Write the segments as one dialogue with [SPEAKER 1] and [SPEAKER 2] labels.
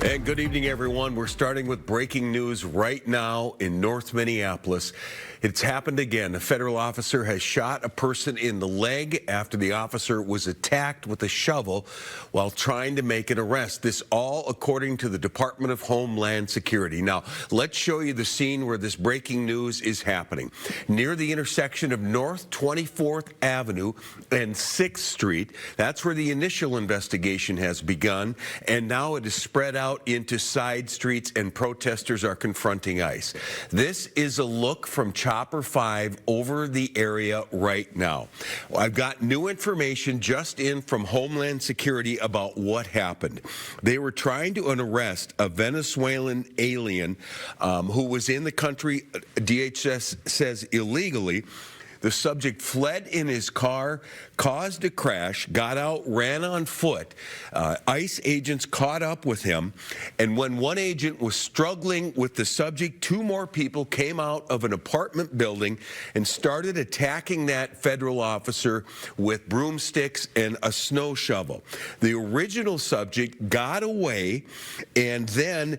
[SPEAKER 1] And good evening, everyone. We're starting with breaking news right now in North Minneapolis. It's happened again. A federal officer has shot a person in the leg after the officer was attacked with a shovel while trying to make an arrest. This all according to the Department of Homeland Security. Now, let's show you the scene where this breaking news is happening. Near the intersection of North 24th Avenue and 6th Street. That's where the initial investigation has begun, and now it is spread out into side streets, and protesters are confronting ICE. This is a look from Chopper 5 over the area right now. I've got new information just in from Homeland Security about what happened. They were trying to arrest a Venezuelan alien who was in the country, DHS says, illegally. The subject fled in his car, caused a crash, got out, ran on foot. ICE agents caught up with him, and when one agent was struggling with the subject, two more people came out of an apartment building and started attacking that federal officer with broomsticks and a snow shovel. The original subject got away, and then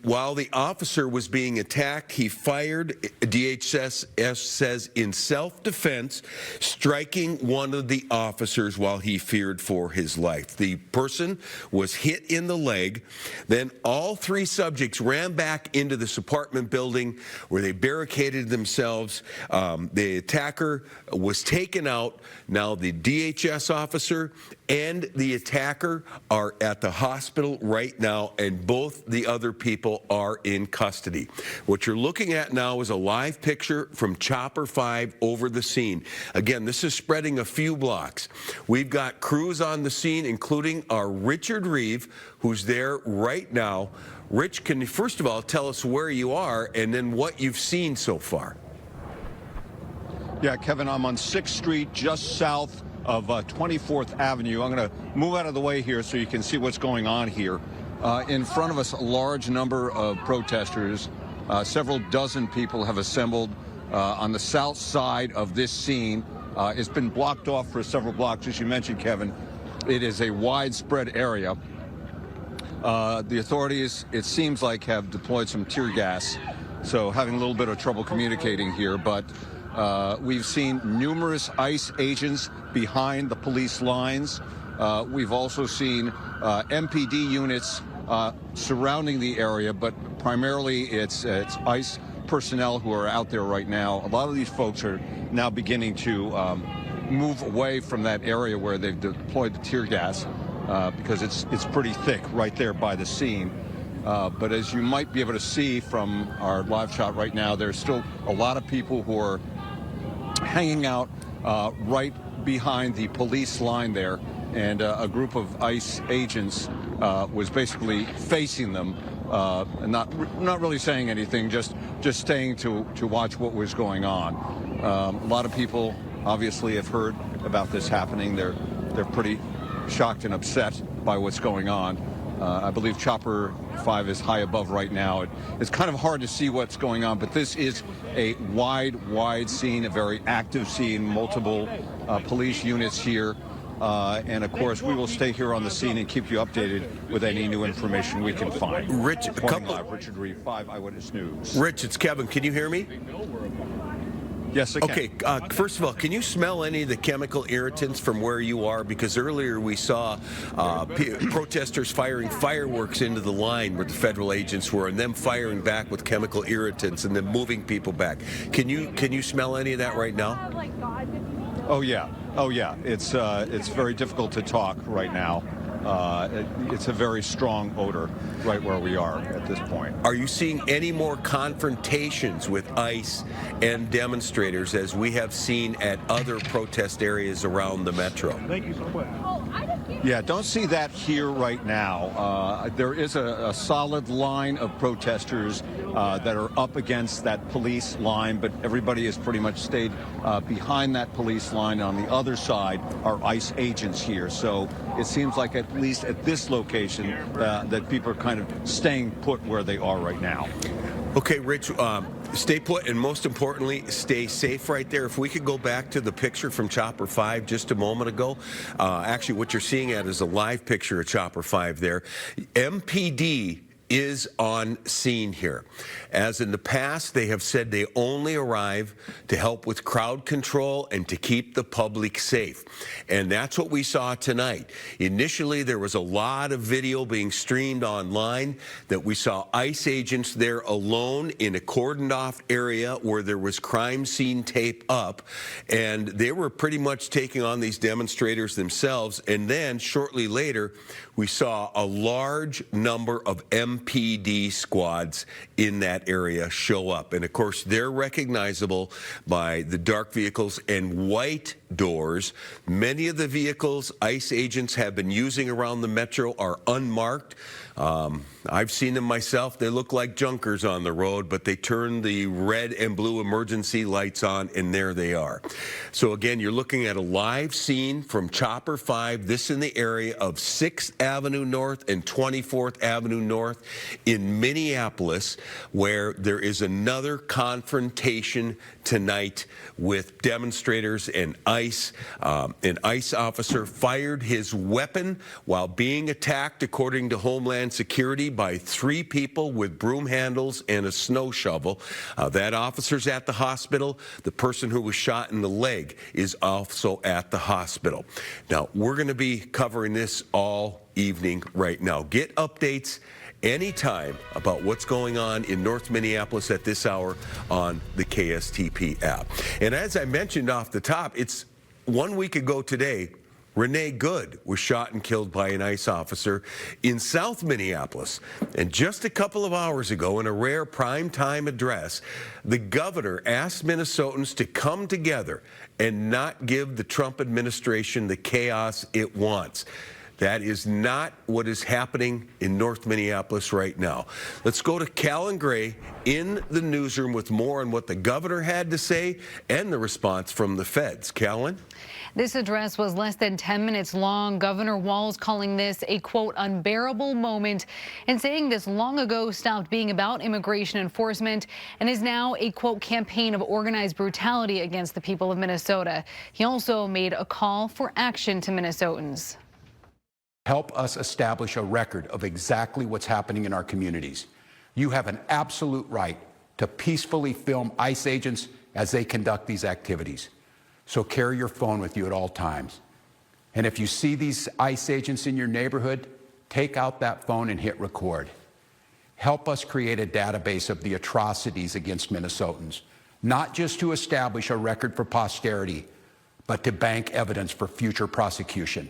[SPEAKER 1] while the officer was being attacked, he fired, DHS says, in self-defense, striking one of the officers while he feared for his life. The person was hit in the leg. Then all three subjects ran back into this apartment building where they barricaded themselves. The attacker was taken out. Now the DHS officer and the attacker are at the hospital right now, and both the other people are in custody. What you're looking at now is a live picture from Chopper 5 over the scene. Again, this is spreading a few blocks. We've got crews on the scene, including our Richard Reeve, who's there right now. Rich, can you first of all tell us where you are and then what you've seen so far?
[SPEAKER 2] Yeah, Kevin, I'm on 6th Street, just south of 24th Avenue. I'm going to move out of the way here so you can see what's going on here. In front of us, a large number of protesters. Several dozen people have assembled on the south side of this scene. It's been blocked off for several blocks, as you mentioned, Kevin. It is a widespread area. The authorities, it seems like, have deployed some tear gas, so having a little bit of trouble communicating here, but we've seen numerous ICE agents behind the police lines. We've also seen MPD units surrounding the area, but primarily it's ICE personnel who are out there right now. A lot of these folks are now beginning to move away from that area where they've deployed the tear gas because it's pretty thick right there by the scene. But as you might be able to see from our live shot right now, there's still a lot of people who are hanging out right behind the police line there, and a group of ICE agents was basically facing them, and not really saying anything, just staying to watch what was going on. A lot of people obviously have heard about this happening. They're pretty shocked and upset by what's going on. I believe Chopper 5 is high above right now. It's kind of hard to see what's going on, but this is a wide scene, a very active scene, multiple police units here. And of course, we will stay here on the scene and keep you updated with any new information we can find.
[SPEAKER 1] Rich,
[SPEAKER 2] Richard Reeve, 5 Eyewitness News.
[SPEAKER 1] Rich, it's Kevin. Can you hear me?
[SPEAKER 2] Yes, I can.
[SPEAKER 1] Okay, first of all, can you smell any of the chemical irritants from where you are? Because earlier we saw protesters firing fireworks into the line where the federal agents were, and them firing back with chemical irritants and then moving people back. Can you smell any of that right now?
[SPEAKER 2] Oh yeah. It's very difficult to talk right now. It's a very strong odor right where we are at this point.
[SPEAKER 1] Are you seeing any more confrontations with ICE and demonstrators as we have seen at other protest areas around the metro?
[SPEAKER 3] Thank you so much.
[SPEAKER 2] Yeah, don't see that here right now. There is a solid line of protesters that are up against that police line, but everybody has pretty much stayed behind that police line. On the other side are ICE agents here. So it seems like at least at this location that people are kind of staying put where they are right now.
[SPEAKER 1] Okay, Rich, stay put, and most importantly, stay safe right there. If we could go back to the picture from Chopper 5 just a moment ago. Actually, what you're seeing at is a live picture of Chopper 5 there. MPD is on scene here. As in the past, they have said they only arrive to help with crowd control and to keep the public safe. And that's what we saw tonight. Initially, there was a lot of video being streamed online that we saw ICE agents there alone in a cordoned off area where there was crime scene tape up. And they were pretty much taking on these demonstrators themselves. And then shortly later, we saw a large number of MPD squads in that area show up. And of course, they're recognizable by the dark vehicles and white doors. Many of the vehicles ICE agents have been using around the metro are unmarked. I've seen them myself. They look like junkers on the road, but they turn the red and blue emergency lights on, and there they are. So again, you're looking at a live scene from Chopper 5, this in the area of 6th Avenue North and 24th Avenue North in Minneapolis, where there is another confrontation tonight with demonstrators and ICE. An ICE officer fired his weapon while being attacked, according to Homeland Security, by 3 people with broom handles and a snow shovel. That officer's at the hospital. The person who was shot in the leg is also at the hospital. Now, we're going to be covering this all evening right now. Get updates anytime about what's going on in North Minneapolis at this hour on the KSTP app. And as I mentioned off the top, it's 1 week ago today, Renee Good was shot and killed by an ICE officer in South Minneapolis. And just a couple of hours ago, in a rare primetime address, the governor asked Minnesotans to come together and not give the Trump administration the chaos it wants. That is not what is happening in North Minneapolis right now. Let's go to Callan Gray in the newsroom with more on what the governor had to say and the response from the feds. Callan?
[SPEAKER 3] This address was less than 10 minutes long. Governor Walz calling this a, quote, unbearable moment and saying this long ago stopped being about immigration enforcement and is now a, quote, campaign of organized brutality against the people of Minnesota. He also made a call for action to Minnesotans.
[SPEAKER 4] Help us establish a record of exactly what's happening in our communities. You have an absolute right to peacefully film ICE agents as they conduct these activities. So carry your phone with you at all times. And if you see these ICE agents in your neighborhood, take out that phone and hit record. Help us create a database of the atrocities against Minnesotans, not just to establish a record for posterity, but to bank evidence for future prosecution.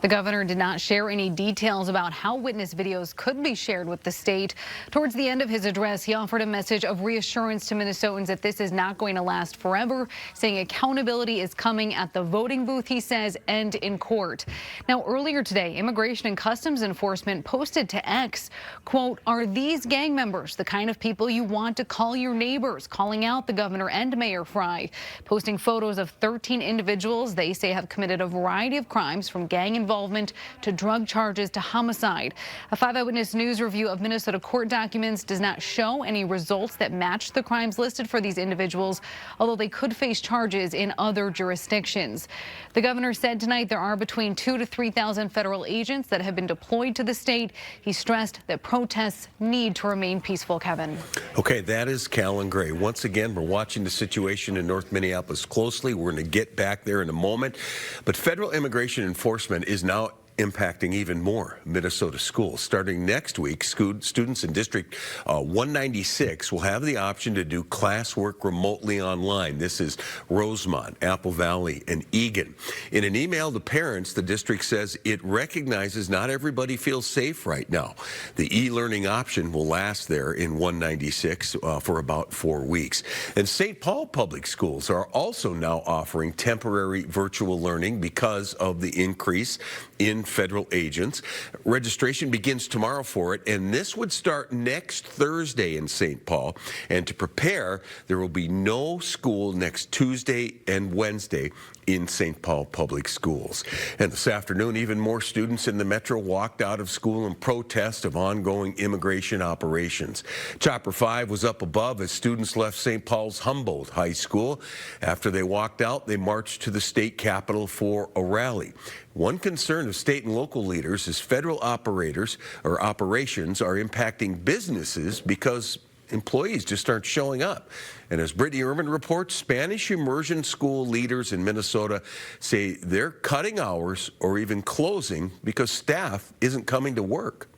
[SPEAKER 3] The governor did not share any details about how witness videos could be shared with the state. Towards the end of his address, he offered a message of reassurance to Minnesotans that this is not going to last forever, saying accountability is coming at the voting booth, he says, and in court. Now, earlier today, Immigration and Customs Enforcement posted to X, quote, are these gang members the kind of people you want to call your neighbors, calling out the governor and Mayor Fry, posting photos of 13 individuals they say have committed a variety of crimes from gang involvement to drug charges to homicide. A 5 Eyewitness News review of Minnesota court documents does not show any results that match the crimes listed for these individuals, although they could face charges in other jurisdictions. The governor said tonight there are between 2,000 to 3,000 federal agents that have been deployed to the state. He stressed that protests need to remain peaceful, Kevin.
[SPEAKER 1] Okay, that is Callan Gray. Once again, we're watching the situation in North Minneapolis closely. We're going to get back there in a moment. But federal immigration enforcement is now impacting even more Minnesota schools. Starting next week, students in District 196 will have the option to do classwork remotely online. This is Rosemont, Apple Valley, and Eagan. In an email to parents, the district says it recognizes not everybody feels safe right now. The e-learning option will last there in 196 for about 4 weeks. And St. Paul Public Schools are also now offering temporary virtual learning because of the increase in federal agents. Registration begins tomorrow for it, and this would start next Thursday in St. Paul. And to prepare, there will be no school next Tuesday and Wednesday in St. Paul Public Schools. And this afternoon, even more students in the metro walked out of school in protest of ongoing immigration operations. Chopper 5 was up above as students left St. Paul's Humboldt High School. After they walked out, they marched to the state capitol for a rally. One concern of state and local leaders is federal operations are impacting businesses because employees just aren't showing up. And as Brittany Ehrman reports, Spanish immersion school leaders in Minnesota say they're cutting hours or even closing because staff isn't coming to work.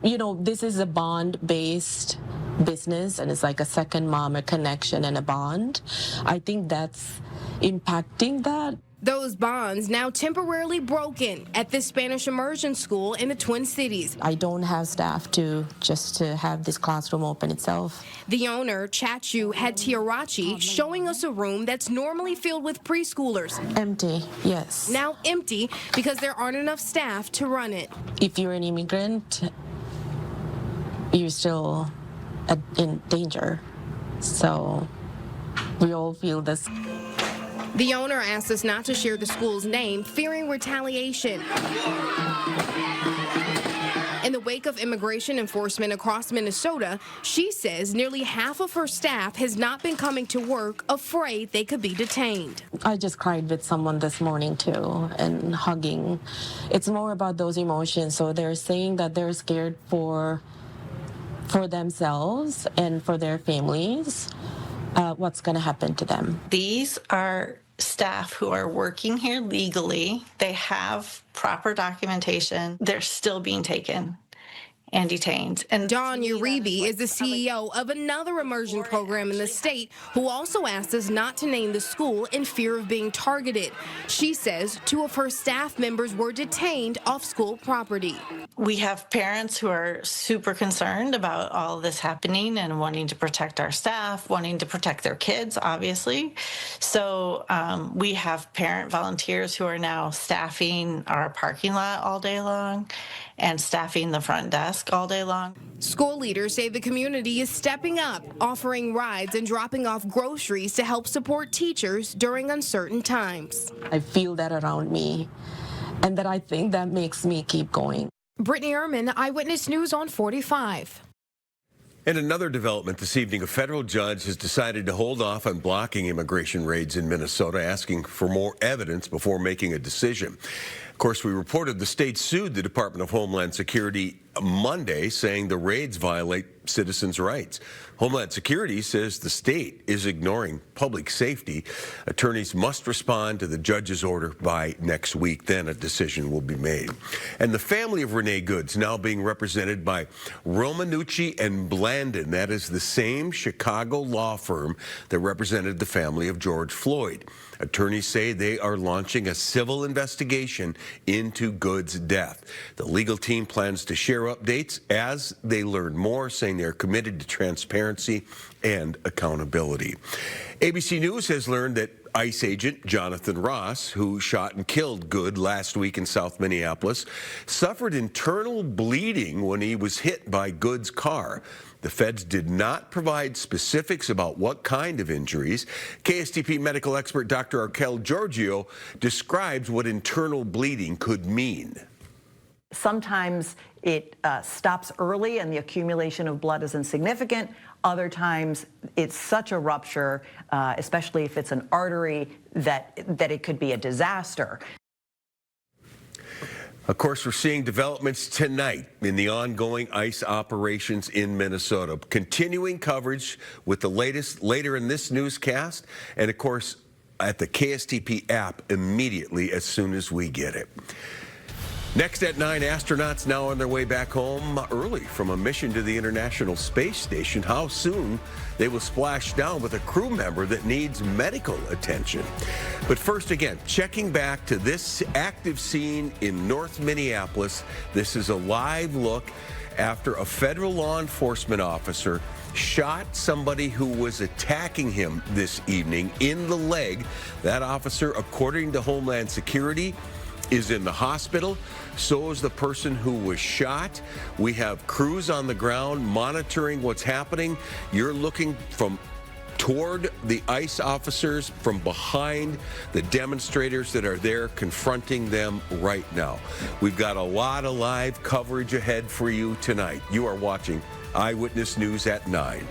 [SPEAKER 5] You know, this is a bond-based business, and it's like a second mom, a connection and a bond. I think that's impacting that.
[SPEAKER 6] Those bonds now temporarily broken at this Spanish immersion school in the Twin Cities.
[SPEAKER 5] I don't have staff to have this classroom open itself.
[SPEAKER 6] The owner, Chachu Hetiarachi, showing us a room that's normally filled with preschoolers.
[SPEAKER 5] Empty, yes.
[SPEAKER 6] Now empty because there aren't enough staff to run it.
[SPEAKER 5] If you're an immigrant, you're still in danger. So we all feel this.
[SPEAKER 6] The owner asked us not to share the school's name, fearing retaliation. In the wake of immigration enforcement across Minnesota, she says nearly half of her staff has not been coming to work, afraid they could be detained.
[SPEAKER 5] I just cried with someone this morning too, and hugging. It's more about those emotions. So they're saying that they're scared for themselves and for their families. What's going to happen to them.
[SPEAKER 7] These are staff who are working here legally. They have proper documentation. They're still being taken and detained. And
[SPEAKER 6] Dawn Uribe is the CEO of another immersion program in the state who also asked us not to name the school in fear of being targeted. She says 2 of her staff members were detained off school property.
[SPEAKER 7] we have parents who are super concerned about all of this happening and wanting to protect our staff, wanting to protect their kids, obviously. So we have parent volunteers who are now staffing our parking lot all day long and staffing the front desk all day long.
[SPEAKER 6] School leaders say the community is stepping up, offering rides and dropping off groceries to help support teachers during uncertain times.
[SPEAKER 5] I feel that around me, and that I think that makes me keep going.
[SPEAKER 6] Brittany Ehrman, Eyewitness News on 45.
[SPEAKER 1] And another development this evening, a federal judge has decided to hold off on blocking immigration raids in Minnesota, asking for more evidence before making a decision. Of course, we reported the state sued the Department of Homeland Security Monday, saying the raids violate citizens' rights. Homeland Security says the state is ignoring public safety. Attorneys must respond to the judge's order by next week. Then a decision will be made. And the family of Renee Goods now being represented by Romanucci and Blandon. That is the same Chicago law firm that represented the family of George Floyd. Attorneys say they are launching a civil investigation into Goods' death. The legal team plans to share updates as they learn more, saying they are committed to transparency and accountability. ABC News has learned that ICE agent Jonathan Ross, who shot and killed Good last week in South Minneapolis, suffered internal bleeding when he was hit by Good's car. The feds did not provide specifics about what kind of injuries. KSTP medical expert Dr. Arkel Giorgio describes what internal bleeding could mean.
[SPEAKER 8] Sometimes it stops early and the accumulation of blood is insignificant. Other times it's such a rupture, especially if it's an artery, that it could be a disaster.
[SPEAKER 1] Of course, we're seeing developments tonight in the ongoing ICE operations in Minnesota. Continuing coverage with the latest later in this newscast, and of course at the KSTP app immediately as soon as we get it. Next at 9, astronauts now on their way back home early from a mission to the International Space Station. How soon they will splash down with a crew member that needs medical attention. But first, again, checking back to this active scene in North Minneapolis. This is a live look after a federal law enforcement officer shot somebody who was attacking him this evening in the leg. That officer, according to Homeland Security, is in the hospital. So is the person who was shot. We have crews on the ground monitoring what's happening. You're looking from toward the ICE officers, from behind the demonstrators that are there confronting them right now. We've got a lot of live coverage ahead for you tonight. You are watching Eyewitness News at 9.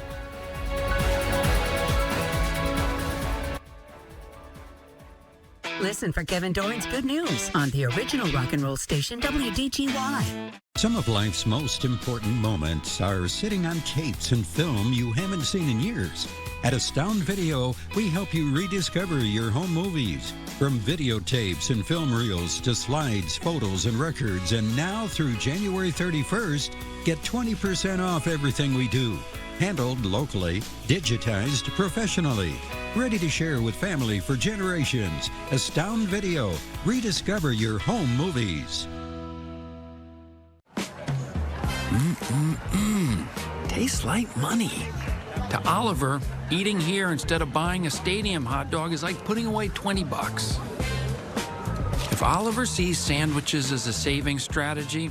[SPEAKER 9] Listen for Kevin Doran's good news on the original rock and roll station, WDGY.
[SPEAKER 10] Some of life's most important moments are sitting on tapes and film you haven't seen in years. At Astound Video, we help you rediscover your home movies. From videotapes and film reels to slides, photos, and records. And now through January 31st, get 20% off everything we do. Handled locally, digitized professionally. Ready to share with family for generations. Astound Video. Rediscover your home movies.
[SPEAKER 11] Tastes like money. To Oliver, eating here instead of buying a stadium hot dog is like putting away $20. If Oliver sees sandwiches as a saving strategy,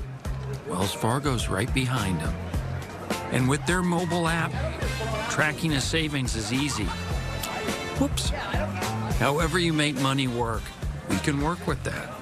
[SPEAKER 11] Wells Fargo's right behind him. And with their mobile app, tracking his savings is easy. Whoops. However you make money work, we can work with that.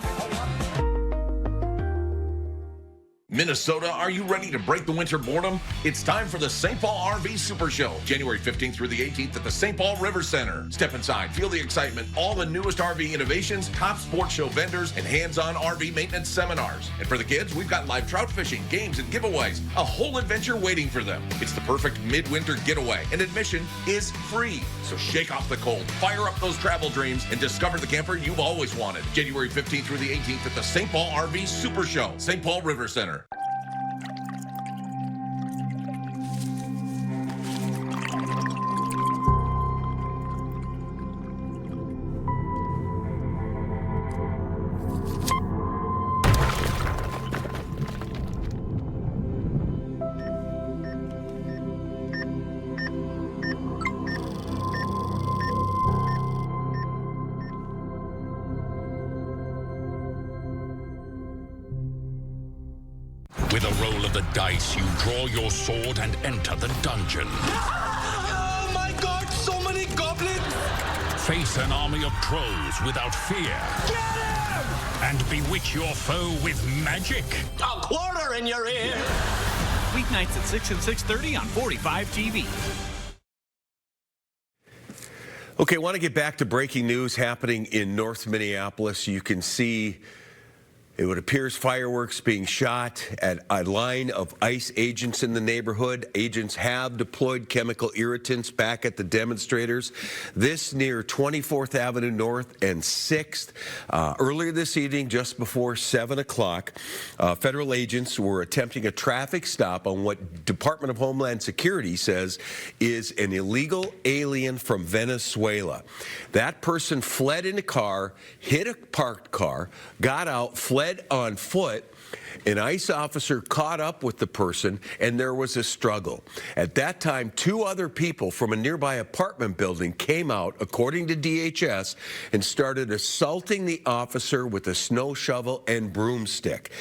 [SPEAKER 12] Minnesota, are you ready to break the winter boredom? It's time for the St. Paul RV Super Show, January 15th through the 18th at the St. Paul River Center. Step inside, feel the excitement, all the newest RV innovations, top sports show vendors, and hands-on RV maintenance seminars. And for the kids, we've got live trout fishing, games, and giveaways. A whole adventure waiting for them. It's the perfect midwinter getaway, and admission is free. So shake off the cold, fire up those travel dreams, and discover the camper you've always wanted. January 15th through the 18th at the St. Paul RV Super Show, St. Paul River Center.
[SPEAKER 13] With a roll of the dice, you draw your sword and enter the dungeon.
[SPEAKER 14] Oh my god, so many goblins!
[SPEAKER 13] Face an army of trolls without fear.
[SPEAKER 14] Get him!
[SPEAKER 13] And bewitch your foe with magic.
[SPEAKER 14] A quarter in your ear! Weeknights at 6 and 6:30 on 45 TV.
[SPEAKER 1] Okay, I want to get back to breaking news happening in North Minneapolis. You can see it appears fireworks being shot at a line of ICE agents in the neighborhood. Agents have deployed chemical irritants back at the demonstrators. This near 24th Avenue North and 6th. Earlier this evening, just before 7 o'clock, federal agents were attempting a traffic stop on what Department of Homeland Security says is an illegal alien from Venezuela. That person fled in a car, hit a parked car, got out, fled on foot. An ICE officer caught up with the person, and there was a struggle. At that time, two other people from a nearby apartment building came out, according to DHS, and started assaulting the officer with a snow shovel and broomstick.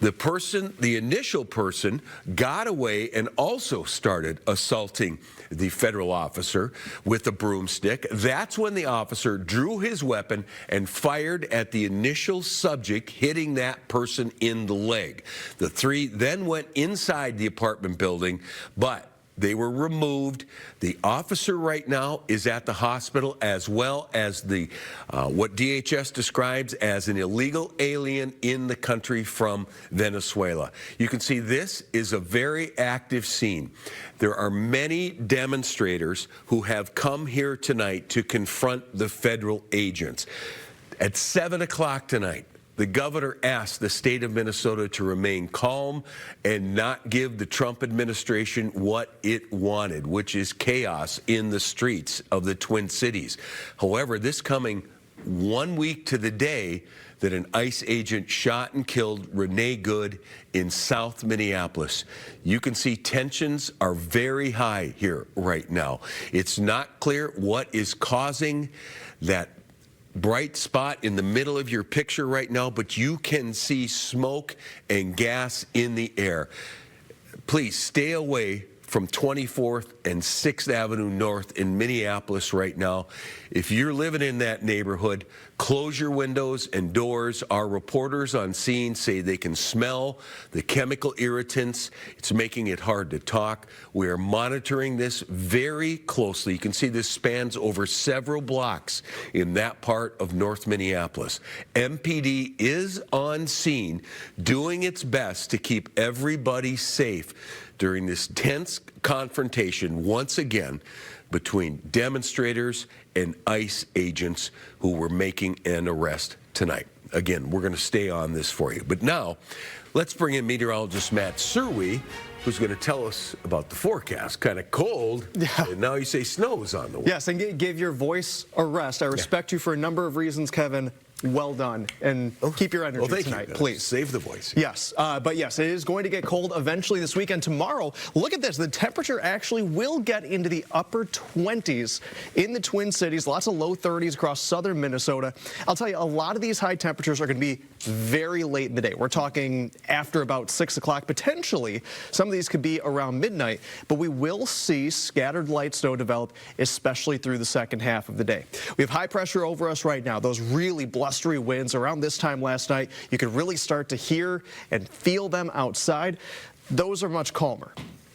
[SPEAKER 1] The initial person got away and also started assaulting the federal officer with a broomstick. That's when the officer drew his weapon and fired at the initial subject, hitting that person in the leg. The three then went inside the apartment building, but they were removed. The officer right now is at the hospital, as well as the what DHS describes as an illegal alien in the country from Venezuela. You can see this is a very active scene. There are many demonstrators who have come here tonight to confront the federal agents. At 7 o'clock tonight, the governor asked the state of Minnesota to remain calm and not give the Trump administration what it wanted, which is chaos in the streets of the Twin Cities. However, this coming 1 week to the day that an ICE agent shot and killed Renee Good in South Minneapolis. You can see tensions are very high here right now. It's not clear what is causing that bright spot in the middle of your picture right now, but you can see smoke and gas in the air. Please stay away from 24th and 6th Avenue North in Minneapolis right now. If you're living in that neighborhood, close your windows and doors. Our reporters on scene say they can smell the chemical irritants. It's making it hard to talk. We are monitoring this very closely. You can see this spans over several blocks in that part of North Minneapolis. MPD is on scene doing its best to keep everybody safe during this tense confrontation once again between demonstrators and ICE agents who were making an arrest tonight. Again, we're going to stay on this for you. But now, let's bring in meteorologist Matt Surwey, who's going to tell us about the forecast. Kind of cold, and now you say snow is on the way.
[SPEAKER 15] Yes, and give your voice a rest. I respect you for a number of reasons, Kevin. Well done, and keep your energy tonight, please.
[SPEAKER 1] Save the voice.
[SPEAKER 15] Yes, but yes, it is going to get cold eventually this weekend. Tomorrow, look at this. The temperature actually will get into the upper 20s in the Twin Cities. Lots of low 30s across southern Minnesota. I'll tell you, a lot of these high temperatures are going to be very late in the day. We're talking after about 6 o'clock. Potentially, some of these could be around midnight, but we will see scattered light snow develop, especially through the second half of the day. We have high pressure over us right now. Those really blustery winds around this time last night, you could really start to hear and feel them outside. Those are much calmer.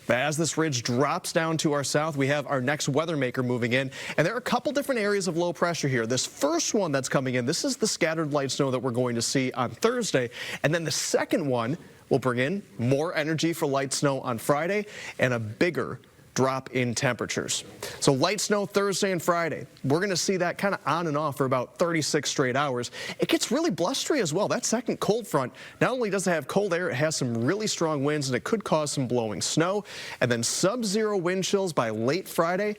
[SPEAKER 15] As this ridge drops down to our south, we have our next weather maker moving in, and there are a couple different areas of low pressure here. This first one that's coming in, this is the scattered light snow that we're going to see on Thursday, and then the second one will bring in more energy for light snow on Friday and a bigger drop in temperatures. So light snow Thursday and Friday. We're going to see that kind of on and off for about 36 straight hours. It gets really blustery as well. That second cold front not only does it have cold air, it has some really strong winds, and it could cause some blowing snow. And then sub-zero wind chills by late Friday.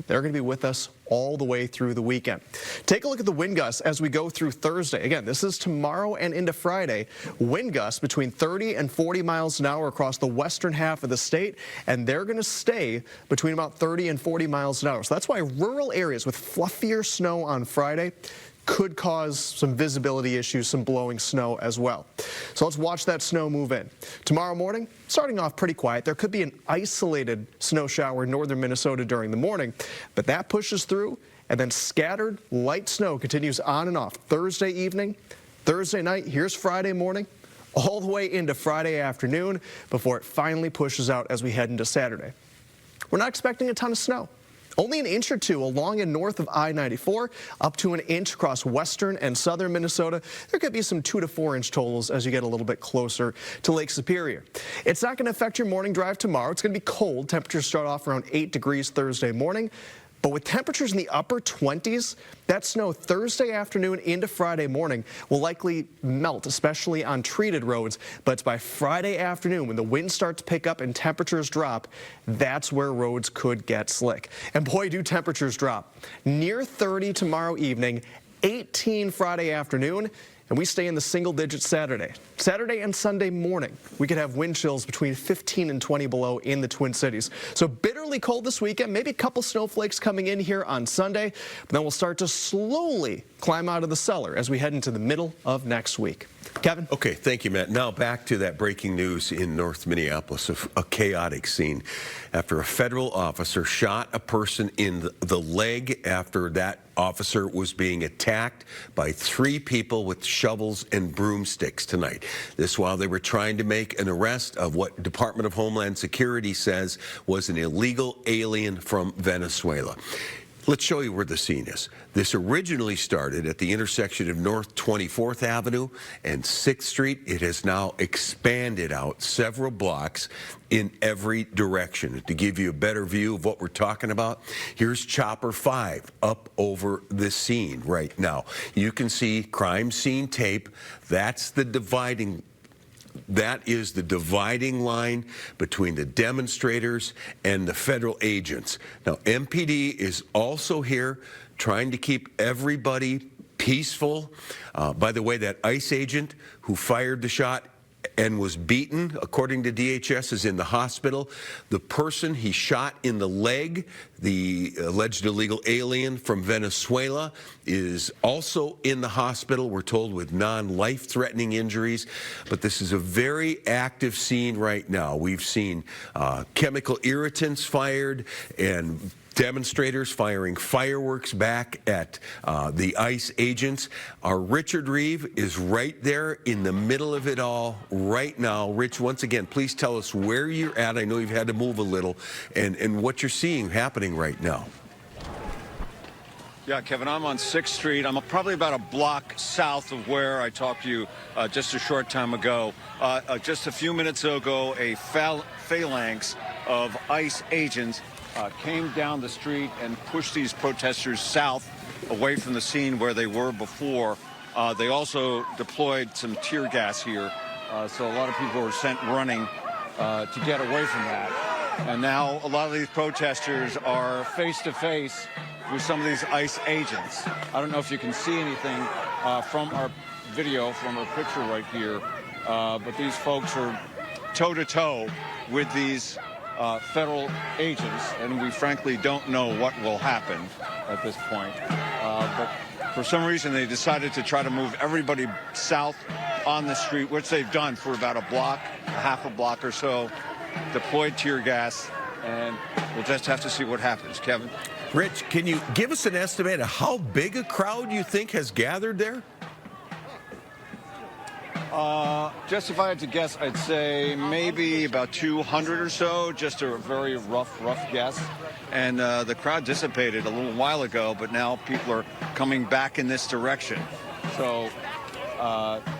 [SPEAKER 15] They're going to be with us all the way through the weekend. Take a look at the wind gusts as we go through Thursday. Again, this is tomorrow and into Friday. Wind gusts between 30 and 40 miles an hour across the western half of the state, and they're going to stay between about 30 and 40 miles an hour. So that's why rural areas with fluffier snow on Friday could cause some visibility issues, some blowing snow as well. So let's watch that snow move in. Tomorrow morning, starting off pretty quiet. There could be an isolated snow shower in northern Minnesota during the morning, but that pushes through, and then scattered light snow continues on and off. Thursday evening, Thursday night, here's Friday morning, all the way into Friday afternoon before it finally pushes out as we head into Saturday. We're not expecting a ton of snow. Only an inch or two along and north of I-94, up to an inch across western and southern Minnesota. There could be some 2 to 4 inch totals as you get a little bit closer to Lake Superior. It's not going to affect your morning drive tomorrow. It's going to be cold. Temperatures start off around 8 degrees Thursday morning. But with temperatures in the upper 20s, that snow Thursday afternoon into Friday morning will likely melt, especially on treated roads. But it's by Friday afternoon, when the wind starts to pick up and temperatures drop, that's where roads could get slick. And boy, do temperatures drop. Near 30 tomorrow evening, 18 Friday afternoon, and we stay in the single digits Saturday. Saturday and Sunday morning, we could have wind chills between 15 and 20 below in the Twin Cities. So bitterly cold this weekend, maybe a couple snowflakes coming in here on Sunday, but then we'll start to slowly climb out of the cellar as we head into the middle of next week. Kevin?
[SPEAKER 1] Okay, thank you, Matt. Now back to that breaking news in North Minneapolis, a chaotic scene after a federal officer shot a person in the leg after that officer was being attacked by 3 people with shovels and broomsticks tonight. This while they were trying to make an arrest of what Department of Homeland Security says was an illegal alien from Venezuela. Let's show you where the scene is. This originally started at the intersection of North 24th Avenue and 6th Street. It has now expanded out several blocks in every direction. To give you a better view of what we're talking about, here's Chopper 5 up over the scene right now. You can see crime scene tape. That is the dividing line between the demonstrators and the federal agents. Now, MPD is also here trying to keep everybody peaceful. By the way, that ICE agent who fired the shot and was beaten, according to DHS, is in the hospital. The person he shot in the leg, the alleged illegal alien from Venezuela, is also in the hospital, we're told, with non-life-threatening injuries. But this is a very active scene right now. We've seen chemical irritants fired and demonstrators firing fireworks back at the ICE agents. Our Richard Reeve is right there in the middle of it all right now. Rich, once again, please tell us where you're at. I know you've had to move a little, and what you're seeing happening right now.
[SPEAKER 2] Yeah, Kevin, I'm on 6th Street. I'm probably about a block south of where I talked to you just a short time ago. Just a few minutes ago, a phalanx of ICE agents came down the street and pushed these protesters south away from the scene where they were before. They also deployed some tear gas here, so a lot of people were sent running to get away from that. And now a lot of these protesters are face to face with some of these ICE agents. I don't know if you can see anything from our video, from our picture right here, but these folks are toe-to-toe with these federal agents, and we frankly don't know what will happen at this point. But for some reason, they decided to try to move everybody south on the street, which they've done for about a block, half a block or so, deployed tear gas, and we'll just have to see what happens. Kevin?
[SPEAKER 1] Rich, can you give us an estimate of how big a crowd you think has gathered there?
[SPEAKER 2] Just if I had to guess, I'd say maybe about 200 or so, just a very rough guess. And the crowd dissipated a little while ago, but now people are coming back in this direction. So,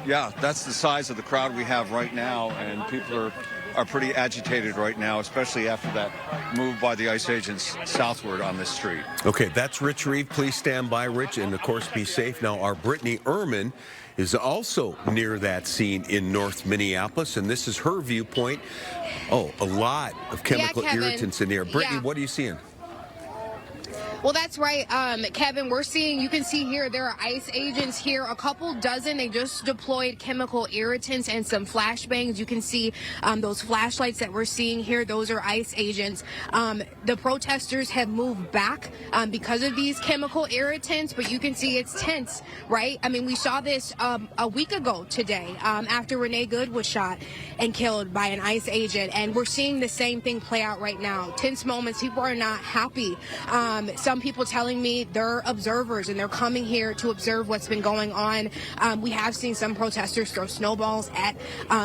[SPEAKER 2] yeah, that's the size of the crowd we have right now, and people are pretty agitated right now, especially after that move by the ICE agents southward on this street.
[SPEAKER 1] Okay, that's Rich Reeve. Please stand by, Rich, and of course be safe. Now, our Brittany Ehrman is also near that scene in North Minneapolis, and this is her viewpoint. Oh, a lot of chemical irritants in the air. Brittany, what are you seeing?
[SPEAKER 6] Well, that's right, Kevin. We're seeing, you can see here, there are ICE agents here, a couple dozen. They just deployed chemical irritants and some flashbangs. You can see those flashlights that we're seeing here. Those are ICE agents. The protesters have moved back because of these chemical irritants, but you can see it's tense, right? I mean, we saw this a week ago today after Renee Good was shot and killed by an ICE agent, and we're seeing the same thing play out right now. Tense moments. People are not happy. Some people telling me they're observers and they're coming here to observe what's been going on. We have seen some protesters throw snowballs at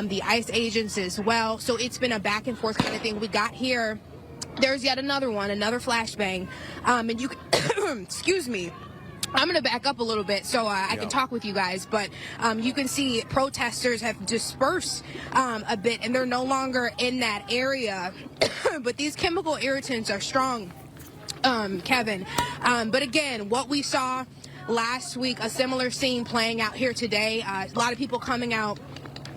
[SPEAKER 6] the ICE agents as well. So it's been a back and forth kind of thing. We got here. There's yet another one, another flashbang. And you can, excuse me. I'm going to back up a little bit so I can talk with you guys, but you can see protesters have dispersed a bit, and they're no longer in that area. But these chemical irritants are strong, Kevin. But again, what we saw last week, a similar scene playing out here today. A lot of people coming out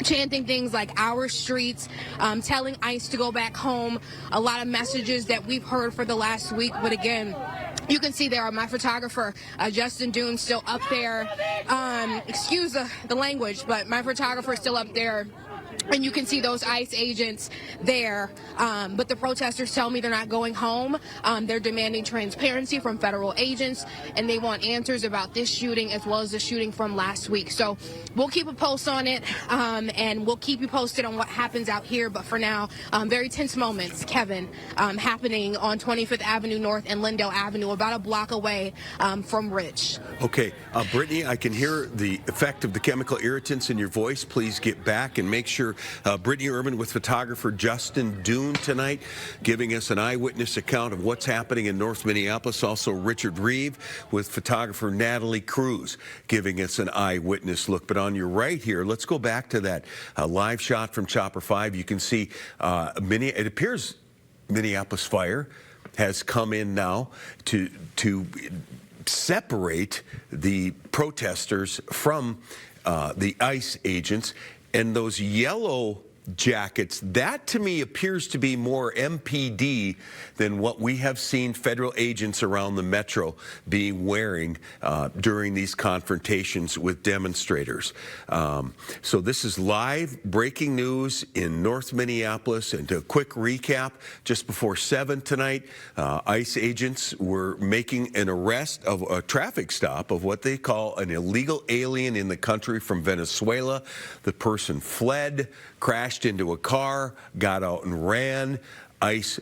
[SPEAKER 6] chanting things like "our streets," telling ICE to go back home. A lot of messages that we've heard for the last week. But again, you can see there, my photographer, Justin Doon, still up there. Excuse the language, but my photographer is still up there. And you can see those ICE agents there. But the protesters tell me they're not going home. They're demanding transparency from federal agents, and they want answers about this shooting as well as the shooting from last week. So we'll keep a post on it, and we'll keep you posted on what happens out here. But for now, very tense moments, Kevin, happening on 25th Avenue North and Lindale Avenue, about a block away from Rich.
[SPEAKER 1] Okay, Brittany, I can hear the effect of the chemical irritants in your voice. Please get back and make sure Brittany Ehrman with photographer Justin Doon tonight, giving us an eyewitness account of what's happening in North Minneapolis. Also, Richard Reeve with photographer Natalie Cruz, giving us an eyewitness look. But on your right here, let's go back to that live shot from Chopper 5. You can see it appears Minneapolis Fire has come in now to separate the protesters from the ICE agents. And those yellow jackets. That, to me, appears to be more MPD than what we have seen federal agents around the metro being wearing during these confrontations with demonstrators. So this is live breaking news in North Minneapolis. And a quick recap, just before 7 tonight, ICE agents were making an arrest of a traffic stop of what they call an illegal alien in the country from Venezuela. The person fled, crashed into a car, got out and ran. ICE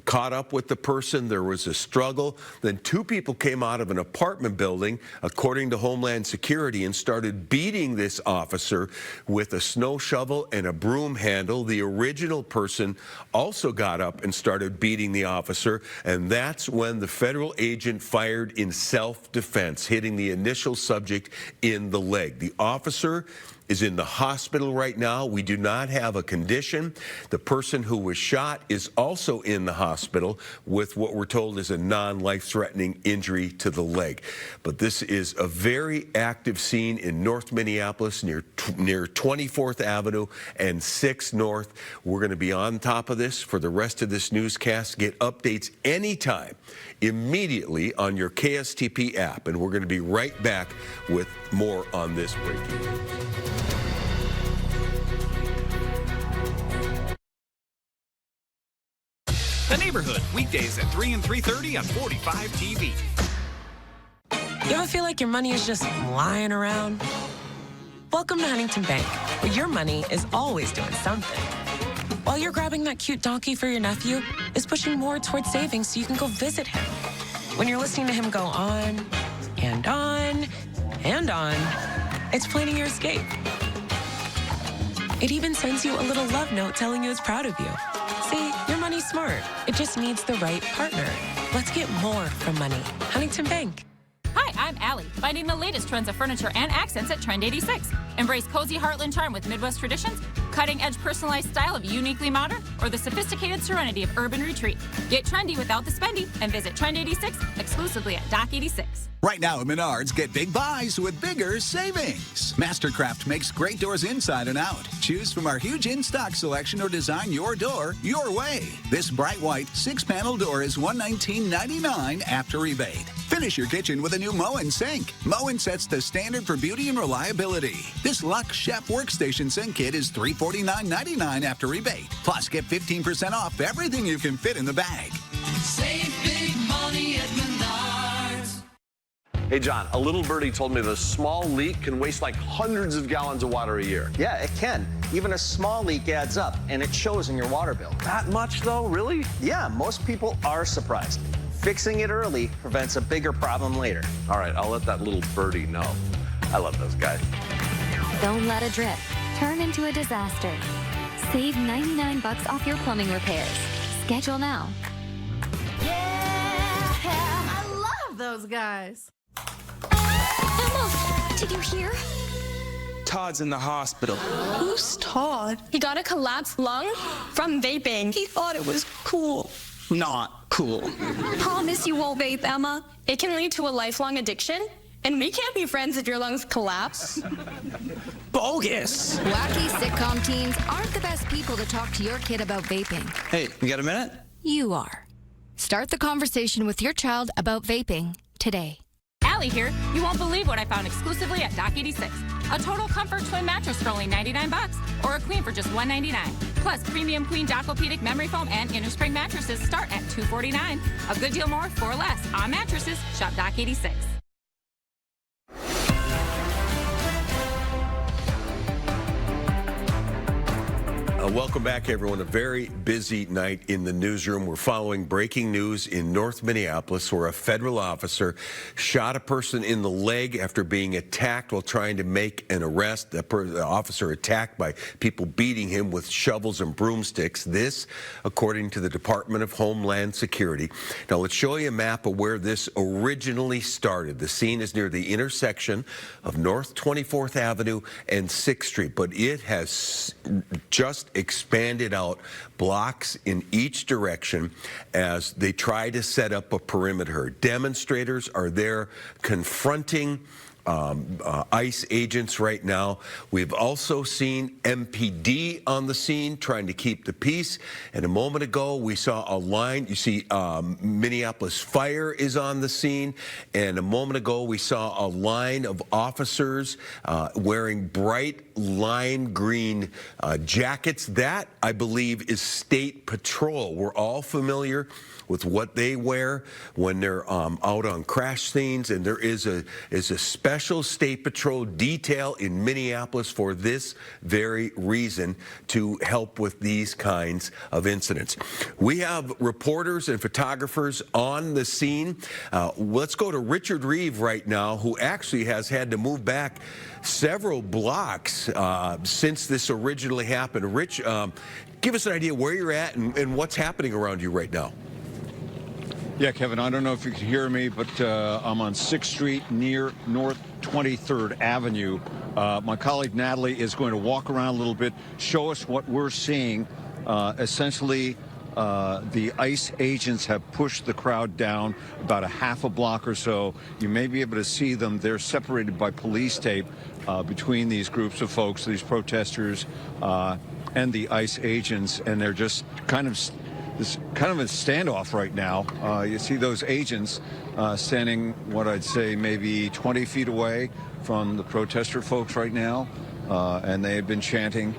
[SPEAKER 1] caught up with the person. There was a struggle. Then 2 people came out of an apartment building, according to Homeland Security, and started beating this officer with a snow shovel and a broom handle. The original person also got up and started beating the officer, and that's when the federal agent fired in self-defense, hitting the initial subject in the leg. The officer is in the hospital right now. We do not have a condition. The person who was shot is also in the hospital with what we're told is a non-life-threatening injury to the leg. But this is a very active scene in North Minneapolis near 24th Avenue and 6th North. We're going to be on top of this for the rest of this newscast. Get updates anytime, immediately on your KSTP app. And we're going to be right back with more on this breaking news.
[SPEAKER 14] The Neighborhood, weekdays at 3 and 3:30 on 45 TV.
[SPEAKER 16] You ever feel like your money is just lying around? Welcome to Huntington Bank, where your money is always doing something. While you're grabbing that cute donkey for your nephew, is pushing more towards savings so you can go visit him. When you're listening to him go on and on and on, it's planning your escape. It even sends you a little love note telling you it's proud of you. See, your money's smart. It just needs the right partner. Let's get more from money. Huntington Bank.
[SPEAKER 17] Hi, I'm Allie, finding the latest trends of furniture and accents at Trend 86. Embrace cozy Heartland charm with Midwest traditions, cutting-edge personalized style of uniquely modern, or the sophisticated serenity of urban retreat. Get trendy without the spendy and visit Trend 86 exclusively at Dock 86.
[SPEAKER 18] Right now at Menards, get big buys with bigger savings. Mastercraft makes great doors inside and out. Choose from our huge in-stock selection or design your door your way. This bright white 6-panel door is $119.99 after rebate. Finish your kitchen with a new Moen sink. Moen sets the standard for beauty and reliability. This Lux Chef Workstation Sink Kit is $349.99 after rebate. Plus, get 15% off everything you can fit in the bag.
[SPEAKER 19] Save big money at Menards.
[SPEAKER 20] Hey, John, a little birdie told me that a small leak can waste like hundreds of gallons of water a year.
[SPEAKER 21] Yeah, it can. Even a small leak adds up, and it shows in your water bill.
[SPEAKER 20] That much, though? Really?
[SPEAKER 21] Yeah, most people are surprised. Fixing it early prevents a bigger problem later.
[SPEAKER 20] All right, I'll let that little birdie know. I love those guys.
[SPEAKER 22] Don't let a drip turn into a disaster. Save $99 off your plumbing repairs. Schedule now.
[SPEAKER 23] Yeah, I love those guys.
[SPEAKER 24] Emma, did you hear?
[SPEAKER 25] Todd's in the hospital.
[SPEAKER 24] Who's Todd? He got a collapsed lung from vaping. He thought it was cool.
[SPEAKER 25] Not cool.
[SPEAKER 24] Promise you won't vape, Emma. It can lead to a lifelong addiction, and we can't be friends if your lungs collapse.
[SPEAKER 25] Bogus.
[SPEAKER 22] Wacky sitcom teens aren't the best people to talk to your kid about vaping.
[SPEAKER 25] Hey, you got a minute?
[SPEAKER 22] You are. Start the conversation with your child about vaping today.
[SPEAKER 17] Allie here. You won't believe what I found exclusively at Dock 86. A total comfort twin mattress for only $99, or a queen for just $199. Plus, premium queen Docopedic memory foam and inner spring mattresses start at $249. A good deal more for less. On mattresses, shop Dock 86.
[SPEAKER 1] Welcome back, everyone. A very busy night in the newsroom. We're following breaking news in North Minneapolis, where a federal officer shot a person in the leg after being attacked while trying to make an arrest. The officer attacked by people beating him with shovels and broomsticks. This, according to the Department of Homeland Security. Now, let's show you a map of where this originally started. The scene is near the intersection of North 24th Avenue and 6th Street, but it has just expanded out blocks in each direction as they try to set up a perimeter. Demonstrators are there confronting ICE agents right now. We've also seen MPD on the scene trying to keep the peace. And a moment ago, we saw a line. You see Minneapolis Fire is on the scene. And a moment ago, we saw a line of officers wearing bright lime green jackets. That, I believe, is State Patrol. We're all familiar with what they wear when they're out on crash scenes, and there is a special State Patrol detail in Minneapolis for this very reason, to help with these kinds of incidents. We have reporters and photographers on the scene. Let's go to Richard Reeve right now, who actually has had to move back several blocks since this originally happened. Rich, give us an idea where you're at and what's happening around you right now.
[SPEAKER 2] Yeah, Kevin, I don't know if you can hear me, but I'm on 6th Street near North 23rd Avenue. My colleague Natalie is going to walk around a little bit, show us what we're seeing. Essentially, the ICE agents have pushed the crowd down about a half a block or so. You may be able to see them. They're separated by police tape between these groups of folks, these protesters, and the ICE agents, and they're just kind of a standoff right now. You see those agents standing, what I'd say, maybe 20 feet away from the protester folks right now, and they have been chanting,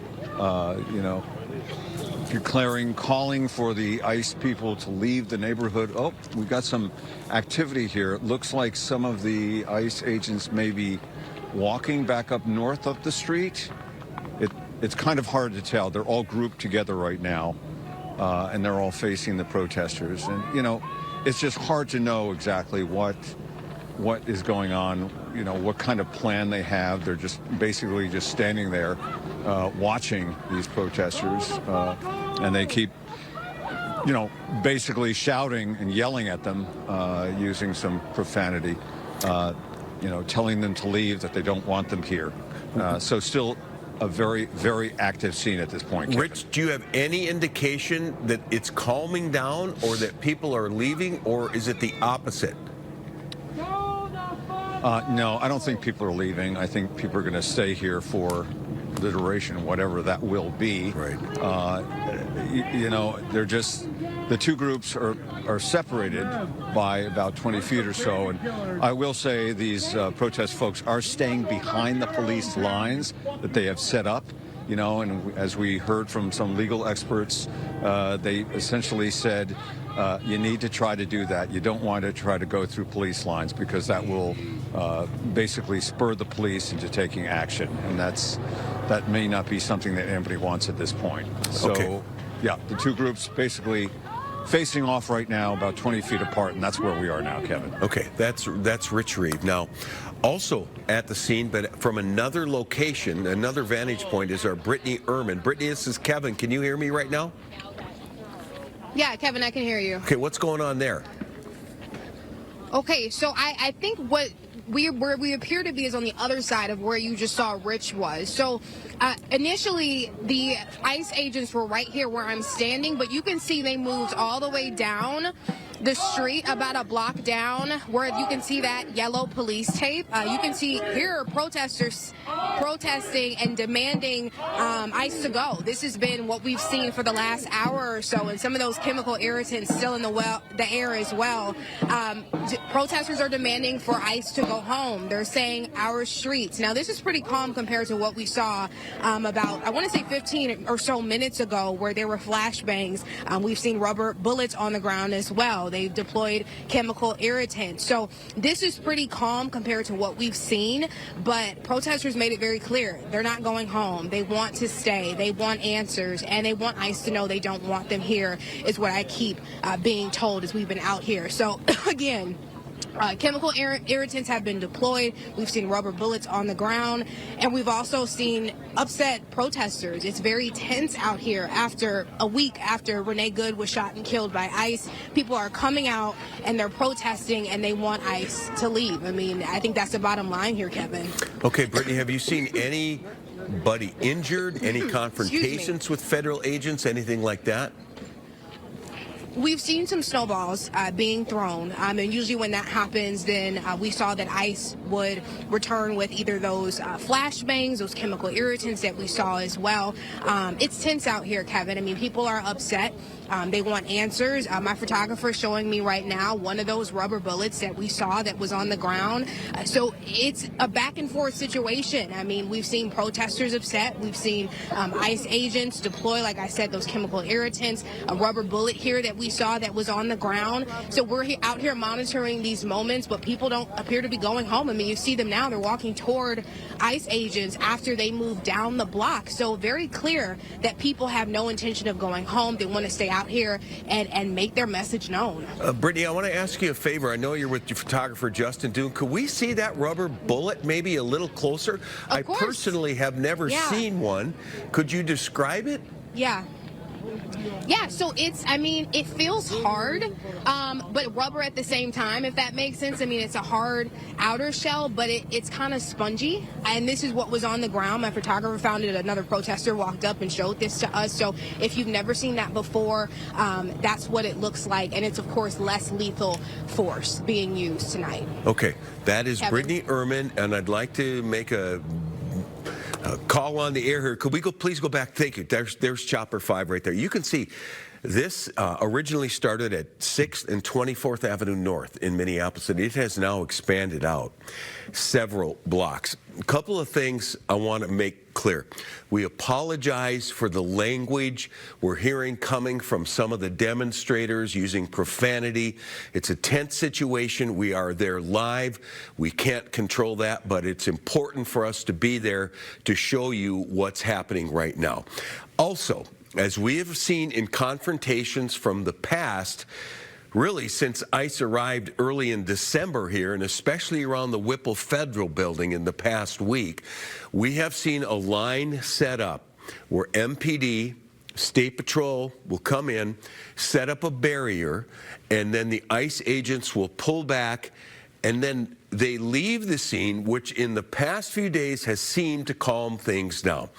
[SPEAKER 2] declaring, calling for the ICE people to leave the neighborhood. Oh, we've got some activity here. It looks like some of the ICE agents may be walking back up north up the street. It's kind of hard to tell. They're all grouped together right now. And they're all facing the protesters. And, it's just hard to know exactly what is going on, what kind of plan they have. They're just basically just standing there watching these protesters. And they keep, basically shouting and yelling at them using some profanity, telling them to leave, that they don't want them here. So still a very, very active scene at this point. Kevin.
[SPEAKER 1] Rich, do you have any indication that it's calming down or that people are leaving, or is it the opposite?
[SPEAKER 2] No, I don't think people are leaving. I think people are going to stay here for the duration, whatever that will be.
[SPEAKER 1] Right.
[SPEAKER 2] They're just, the two groups are separated by about 20 feet or so. And I will say these protest folks are staying behind the police lines that they have set up. And as we heard from some legal experts, they essentially said, you need to try to do that. You don't want to try to go through police lines, because that will basically spur the police into taking action. And that may not be something that anybody wants at this point. So,
[SPEAKER 1] okay.
[SPEAKER 2] Yeah, the two groups basically facing off right now about 20 feet apart, and that's where we are now, Kevin.
[SPEAKER 1] Okay, that's Rich Reeve. Now, also at the scene, but from another location, another vantage point, is our Brittany Ehrman. Brittany, this is Kevin. Can you hear me right now?
[SPEAKER 6] Yeah, Kevin, I can hear you.
[SPEAKER 1] Okay, what's going on there?
[SPEAKER 6] Okay, so I think where we appear to be is on the other side of where you just saw Rich was. So initially, the ICE agents were right here where I'm standing, but you can see they moved all the way down the street, about a block down, where you can see that yellow police tape. You can see here are protesters protesting and demanding ICE to go. This has been what we've seen for the last hour or so, and some of those chemical irritants still in the air as well. Protesters are demanding for ICE to go home. They're saying our streets. Now, this is pretty calm compared to what we saw about, I want to say 15 or so minutes ago, where there were flashbangs. We've seen rubber bullets on the ground as well. They've deployed chemical irritants. So this is pretty calm compared to what we've seen, but protesters made it very clear they're not going home. They want to stay. They want answers, and they want ICE to know they don't want them here, is what I keep being told as we've been out here. So again, chemical irritants have been deployed. We've seen rubber bullets on the ground, and we've also seen upset protesters. It's very tense out here after a week after Renee Good was shot and killed by ICE. People are coming out and they're protesting, and they want ICE to leave. I mean, I think that's the bottom line here, Kevin.
[SPEAKER 1] Okay, Brittany, have you seen anybody injured, any confrontations with federal agents, anything like that?
[SPEAKER 6] We've seen some snowballs being thrown, and usually when that happens, then we saw that ICE would return with either those flashbangs, those chemical irritants that we saw as well. It's tense out here, Kevin. I mean, people are upset. They want answers. My photographer is showing me right now one of those rubber bullets that we saw that was on the ground. So it's a back and forth situation. I mean, we've seen protesters upset. We've seen ICE agents deploy, like I said, those chemical irritants, a rubber bullet here that we saw that was on the ground. So we're out here monitoring these moments, but people don't appear to be going home. I mean, you see them now. They're walking toward ICE agents after they move down the block. So very clear that people have no intention of going home. They want to stay out here and make their message known.
[SPEAKER 1] Brittany, I want to ask you a favor. I know you're with your photographer, Justin Doon. Could we see that rubber bullet maybe a little closer? I personally have never seen one. Could you describe it?
[SPEAKER 6] Yeah, so I mean, it feels hard, but rubber at the same time, if that makes sense. I mean, it's a hard outer shell, but it's kind of spongy, and this is what was on the ground. My photographer found it. Another protester walked up and showed this to us. So if you've never seen that before, that's what it looks like, and it's, of course, less lethal force being used tonight.
[SPEAKER 1] Okay, that is
[SPEAKER 6] Kevin.
[SPEAKER 1] Brittany Ehrman, and I'd like to make a call on the air here. Could we please go back? Thank you. There's Chopper 5 right there. You can see this originally started at 6th and 24th Avenue North in Minneapolis, and it has now expanded out several blocks. A couple of things I want to make clear. We apologize for the language we're hearing coming from some of the demonstrators using profanity. It's a tense situation. We are there live. We can't control that, but it's important for us to be there to show you what's happening right now. Also, as we have seen in confrontations from the past, really since ICE arrived early in December here, and especially around the Whipple Federal Building in the past week, we have seen a line set up where MPD, State Patrol will come in, set up a barrier, and then the ICE agents will pull back, and then they leave the scene, which in the past few days has seemed to calm things down.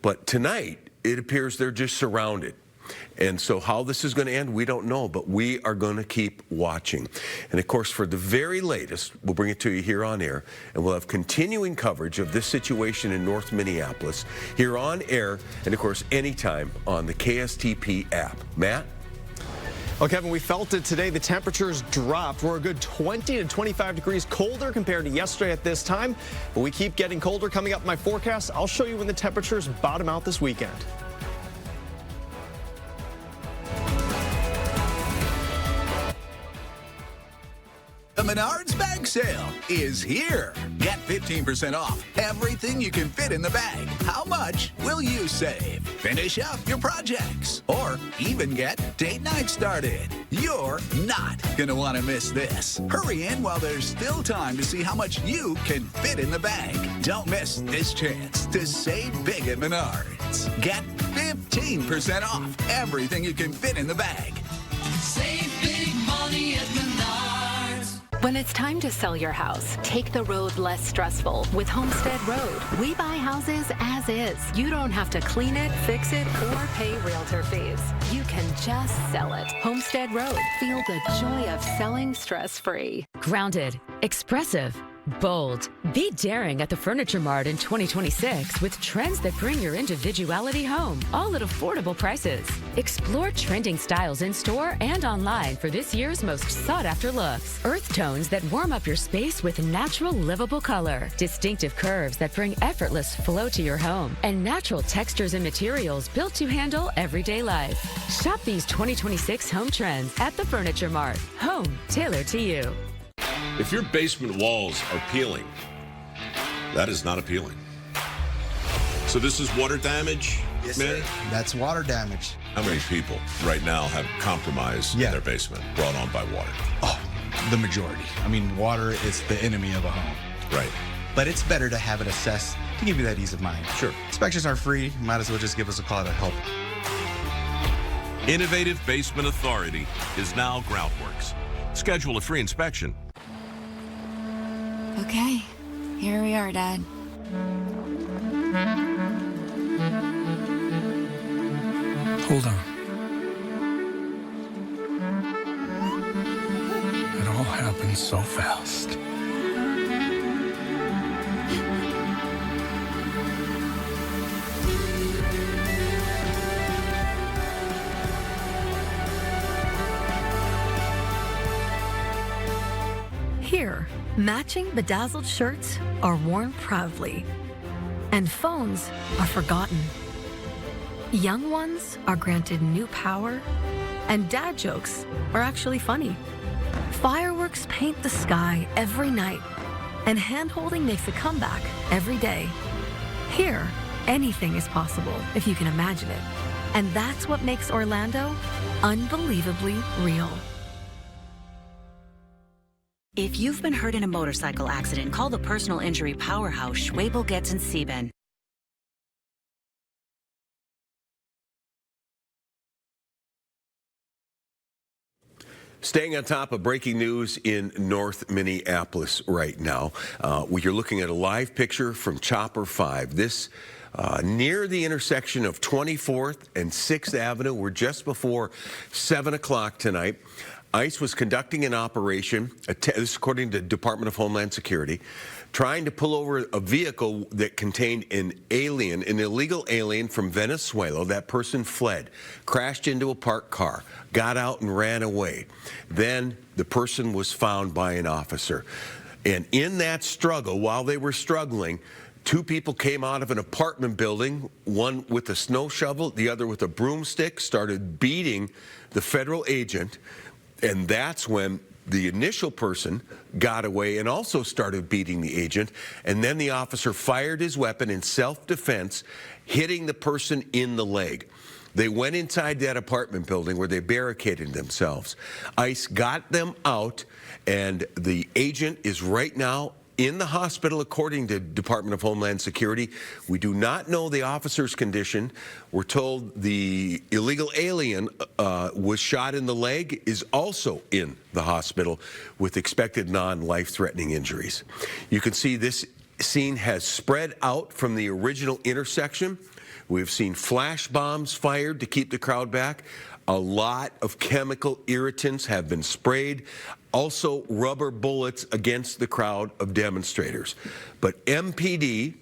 [SPEAKER 1] But tonight, it appears they're just surrounded. And so how this is going to end, we don't know, but we are going to keep watching. And of course, for the very latest, we'll bring it to you here on air, and we'll have continuing coverage of this situation in North Minneapolis here on air, and of course, anytime on the KSTP app. Matt?
[SPEAKER 15] Well, Kevin, we felt it today. The temperatures dropped. We're a good 20 to 25 degrees colder compared to yesterday at this time, but we keep getting colder. Coming up in my forecast, I'll show you when the temperatures bottom out this weekend.
[SPEAKER 18] The Menards bag sale is here. Get 15% off everything you can fit in the bag. How much will you save? Finish up your projects or even get date night started. You're not going to want to miss this. Hurry in while there's still time to see how much you can fit in the bag. Don't miss this chance to save big at Menards. Get 15% off everything you can fit in the bag.
[SPEAKER 19] Save big money at Menards.
[SPEAKER 3] When it's time to sell your house, take the road less stressful with Homestead Road. We buy houses as is. You don't have to clean it, fix it, or pay realtor fees. You can just sell it. Homestead Road. Feel the joy of selling stress-free.
[SPEAKER 4] Grounded, expressive, bold. Be daring at the Furniture Mart in 2026 with trends that bring your individuality home, all at affordable prices. Explore trending styles in store and online for this year's most sought-after looks. Earth tones that warm up your space with natural, livable color. Distinctive curves that bring effortless flow to your home. And natural textures and materials built to handle everyday life. Shop these 2026 home trends at the Furniture Mart. Home tailored to you.
[SPEAKER 12] If your basement walls are peeling, that is not appealing. So this is water damage,
[SPEAKER 5] yes,
[SPEAKER 12] Manny?
[SPEAKER 5] Sir. That's water damage.
[SPEAKER 12] How many people right now have compromise in their basement brought on by water?
[SPEAKER 5] Oh, the majority. I mean, water is the enemy of a home.
[SPEAKER 12] Right.
[SPEAKER 5] But it's better to have it assessed to give you that ease of mind.
[SPEAKER 12] Sure.
[SPEAKER 5] Inspections are free. Might as well just give us a call to help.
[SPEAKER 12] Innovative Basement Authority is now Groundworks. Schedule a free inspection.
[SPEAKER 7] Okay, here we are, Dad.
[SPEAKER 11] Hold on.
[SPEAKER 5] so fast.
[SPEAKER 8] Here, matching bedazzled shirts are worn proudly, and phones are forgotten. Young ones are granted new power, and dad jokes are actually funny. Fireworks paint the sky every night, and hand-holding makes a comeback every day. Here, anything is possible if you can imagine it, and that's what makes Orlando unbelievably real.
[SPEAKER 9] If you've been hurt in a motorcycle accident, call the personal injury powerhouse Schwabel, Getz, and Sieben.
[SPEAKER 1] Staying on top of breaking news in North Minneapolis right now. You're looking at a live picture from Chopper 5. This near the intersection of 24th and 6th Avenue. We're just before 7 o'clock tonight. ICE was conducting an operation, this according to Department of Homeland Security, trying to pull over a vehicle that contained an illegal alien from Venezuela. That person fled, crashed into a parked car, got out and ran away. Then the person was found by an officer. And in that struggle, while they were struggling, two people came out of an apartment building, one with a snow shovel, the other with a broomstick, started beating the federal agent. And that's when the initial person got away and also started beating the agent. And then the officer fired his weapon in self-defense, hitting the person in the leg. They went inside that apartment building where they barricaded themselves. ICE got them out, and the agent is right now in the hospital, according to Department of Homeland Security. We do not know the officer's condition. We're told the illegal alien was shot in the leg, is also in the hospital with expected non-life-threatening injuries. You can see this scene has spread out from the original intersection. We've seen flash bombs fired to keep the crowd back. A lot of chemical irritants have been sprayed. Also, rubber bullets against the crowd of demonstrators. But MPD,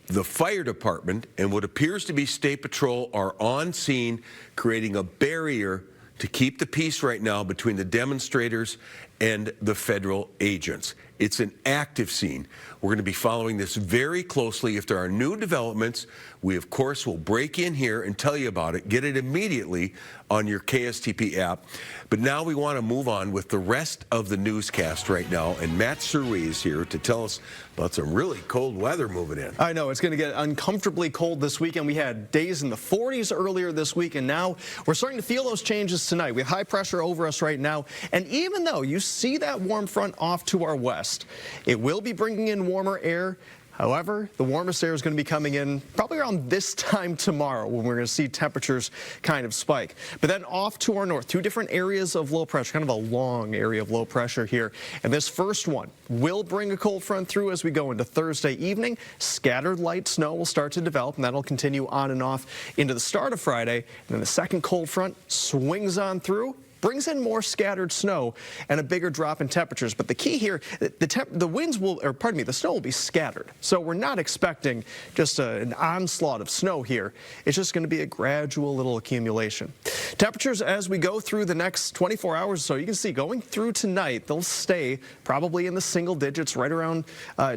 [SPEAKER 1] the fire department, and what appears to be State Patrol are on scene, creating a barrier to keep the peace right now between the demonstrators and the federal agents. It's an active scene. We're going to be following this very closely. If there are new developments, we, of course, will break in here and tell you about it. Get it immediately on your KSTP app. But now we want to move on with the rest of the newscast right now. And Matt Surrey is here to tell us about some really cold weather moving in.
[SPEAKER 15] I know, it's going to get uncomfortably cold this weekend. We had days in the 40s earlier this week, and now we're starting to feel those changes tonight. We have high pressure over us right now. And even though you see that warm front off to our west, it will be bringing in warmer air. However, the warmest air is going to be coming in probably around this time tomorrow when we're going to see temperatures kind of spike. But then off to our north, two different areas of low pressure, kind of a long area of low pressure here. And this first one will bring a cold front through as we go into Thursday evening. Scattered light snow will start to develop, and that'll continue on and off into the start of Friday. And then the second cold front swings on through, brings in more scattered snow and a bigger drop in temperatures. But the key here, the winds will, or pardon me, the snow will be scattered. So we're not expecting just an onslaught of snow here. It's just going to be a gradual little accumulation. Temperatures as we go through the next 24 hours or so, you can see going through tonight, they'll stay probably in the single digits, right around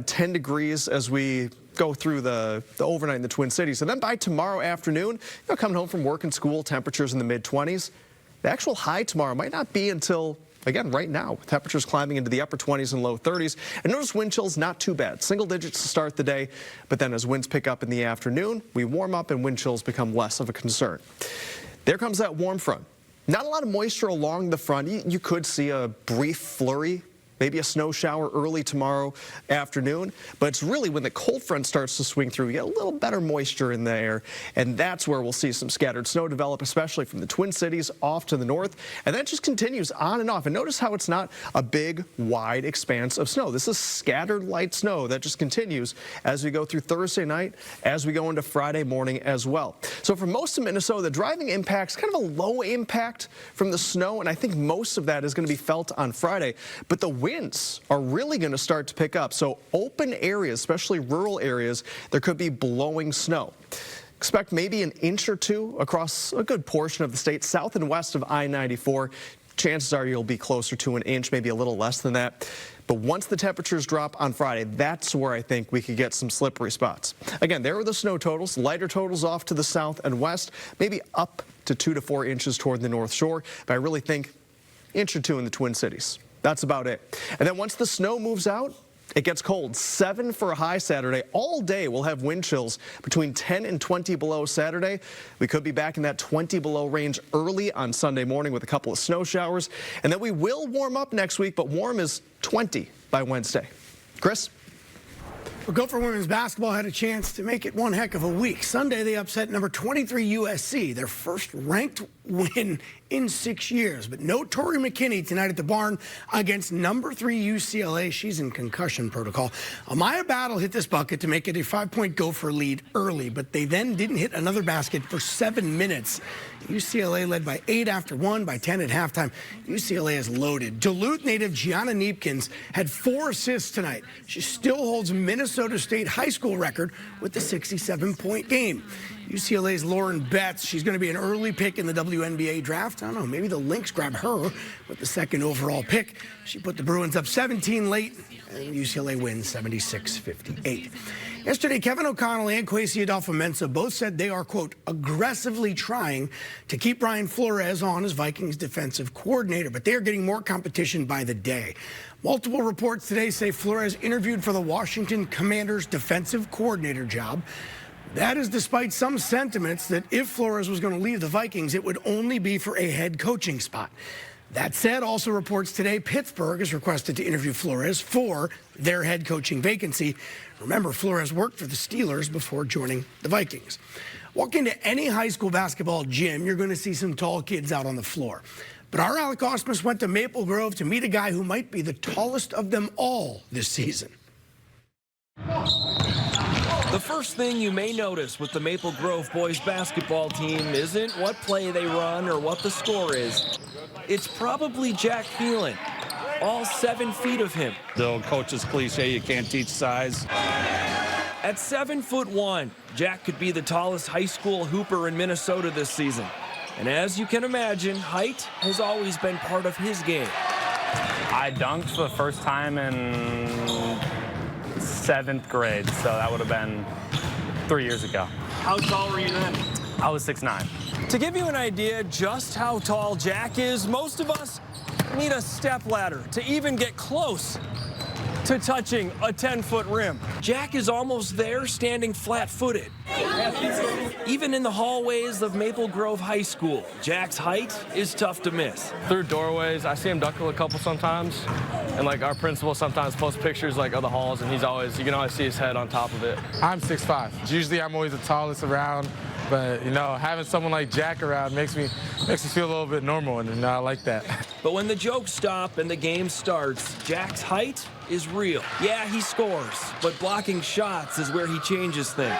[SPEAKER 15] 10 degrees as we go through the overnight in the Twin Cities. And then by tomorrow afternoon, coming home from work and school, temperatures in the mid-20s. The actual high tomorrow might not be until, again, right now, with temperatures climbing into the upper 20s and low 30s. And notice wind chills not too bad. Single digits to start the day, but then as winds pick up in the afternoon, we warm up and wind chills become less of a concern. There comes that warm front. Not a lot of moisture along the front. You could see a brief flurry, maybe a snow shower early tomorrow afternoon, but it's really when the cold front starts to swing through, you get a little better moisture in the air, and that's where we'll see some scattered snow develop, especially from the Twin Cities off to the north, and that just continues on and off. And notice how it's not a big, wide expanse of snow. This is scattered light snow that just continues as we go through Thursday night, as we go into Friday morning as well. So for most of Minnesota, the driving impact's kind of a low impact from the snow, and I think most of that is going to be felt on Friday, but the wind winds are really going to start to pick up. So open areas, especially rural areas, there could be blowing snow. Expect maybe an inch or two across a good portion of the state, south and west of I-94. Chances are you'll be closer to an inch, maybe a little less than that. But once the temperatures drop on Friday, that's where I think we could get some slippery spots. Again, there are the snow totals, lighter totals off to the south and west, maybe up to 2 to 4 inches toward the North Shore. But I really think inch or two in the Twin Cities. That's about it. And then once the snow moves out, it gets cold. 7 for a high Saturday. All day we'll have wind chills between 10 and 20 below Saturday. We could be back in that 20 below range early on Sunday morning with a couple of snow showers. And then we will warm up next week, but warm is 20 by Wednesday. Chris?
[SPEAKER 10] Well, Gopher women's basketball had a chance to make it one heck of a week. Sunday, they upset number 23 USC, their first ranked win in 6 years. But no Tori McKinney tonight at the barn against number 3 UCLA. She's in concussion protocol. Amaya Battle hit this bucket to make it a 5-point Gopher lead early, but they then didn't hit another basket for 7 minutes. UCLA led by 8 after 1, by 10 at halftime. UCLA is loaded. Duluth native Gianna Neepkins had 4 assists tonight. She still holds Minnesota State high school record with the 67-point game. UCLA's Lauren Betts, she's going to be an early pick in the WNBA draft. I don't know, maybe the Lynx grab her with the 2nd overall pick. She put the Bruins up 17 late, and UCLA wins 76-58. Yesterday, Kevin O'Connell and Kwesi Adolfo-Mensah both said they are, quote, aggressively trying to keep Brian Flores on as Vikings defensive coordinator, but they are getting more competition by the day. Multiple reports today say Flores interviewed for the Washington Commanders defensive coordinator job. That is despite some sentiments that if Flores was going to leave the Vikings, it would only be for a head coaching spot. That said, also reports today, Pittsburgh is requested to interview Flores for their head coaching vacancy. Remember, Flores worked for the Steelers before joining the Vikings. Walk into any high school basketball gym, you're going to see some tall kids out on the floor. But our Alec Osmus went to Maple Grove to meet a guy who might be the tallest of them all this season.
[SPEAKER 13] The first thing you may notice with the Maple Grove boys basketball team isn't what play they run or what the score is. It's probably Jack Phelan, all 7 feet of him.
[SPEAKER 14] The old coach's cliche, you can't teach size.
[SPEAKER 13] At 7'1", Jack could be the tallest high school hooper in Minnesota this season. And as you can imagine, height has always been part of his game.
[SPEAKER 16] I dunked for the first time in 7th grade, so that would have been 3 years ago.
[SPEAKER 13] How tall were you then?
[SPEAKER 16] I was 6'9".
[SPEAKER 13] To give you an idea just how tall Jack is, most of us need a stepladder to even get close to touching a 10-foot rim. Jack is almost there, standing flat-footed. Even in the hallways of Maple Grove High School, Jack's height is tough to miss.
[SPEAKER 16] Through doorways, I see him duck a couple sometimes, and like our principal sometimes posts pictures like of the halls, and he's always, you can always see his head on top of it.
[SPEAKER 21] I'm 6'5". Usually I'm always the tallest around, but you know, having someone like Jack around makes me feel a little bit normal, and I like that.
[SPEAKER 13] But when the jokes stop and the game starts, Jack's height is real. Yeah, he scores, but blocking shots is where he changes things.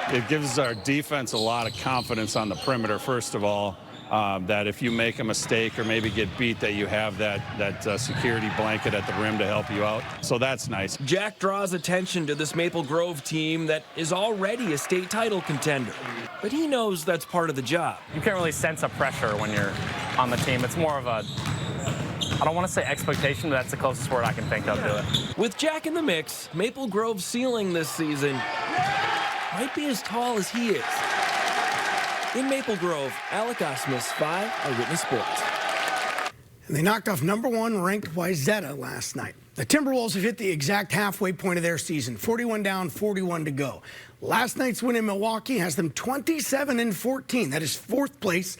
[SPEAKER 14] It gives our defense a lot of confidence on the perimeter, first of all, that if you make a mistake or maybe get beat, that you have that security blanket at the rim to help you out. So that's nice.
[SPEAKER 13] Jack draws attention to this Maple Grove team that is already a state title contender. But he knows that's part of the job.
[SPEAKER 16] You can't really sense a pressure when you're on the team. It's more of a, I don't want to say expectation, but that's the closest word I can think of to it.
[SPEAKER 13] With Jack in the mix, Maple Grove's ceiling this season might be as tall as he is. In Maple Grove, Alec Osmus, 5 Eyewitness Sports.
[SPEAKER 10] And they knocked off number 1 ranked Wayzata last night. The Timberwolves have hit the exact halfway point of their season, 41 down, 41 to go. Last night's win in Milwaukee has them 27-14. That is 4th place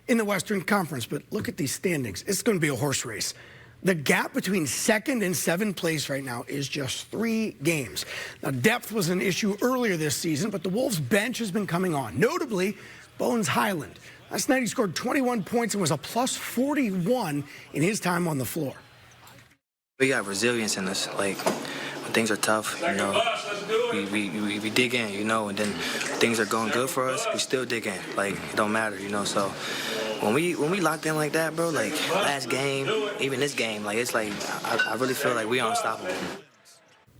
[SPEAKER 10] in the Western Conference. But look at these standings. It's going to be a horse race. The gap between 2nd and 7th place right now is just 3 games. Now, depth was an issue earlier this season, but the Wolves' bench has been coming on. Notably, Bones Highland. Last night he scored 21 points and was a plus 41 in his time on the floor.
[SPEAKER 26] We got resilience in us. Like, when things are tough, you know, we dig in, you know, and then things are going good for us, we still dig in. Like, it don't matter, you know, so when we locked in like that, bro, like last game, even this game, like it's like I really feel like we are unstoppable.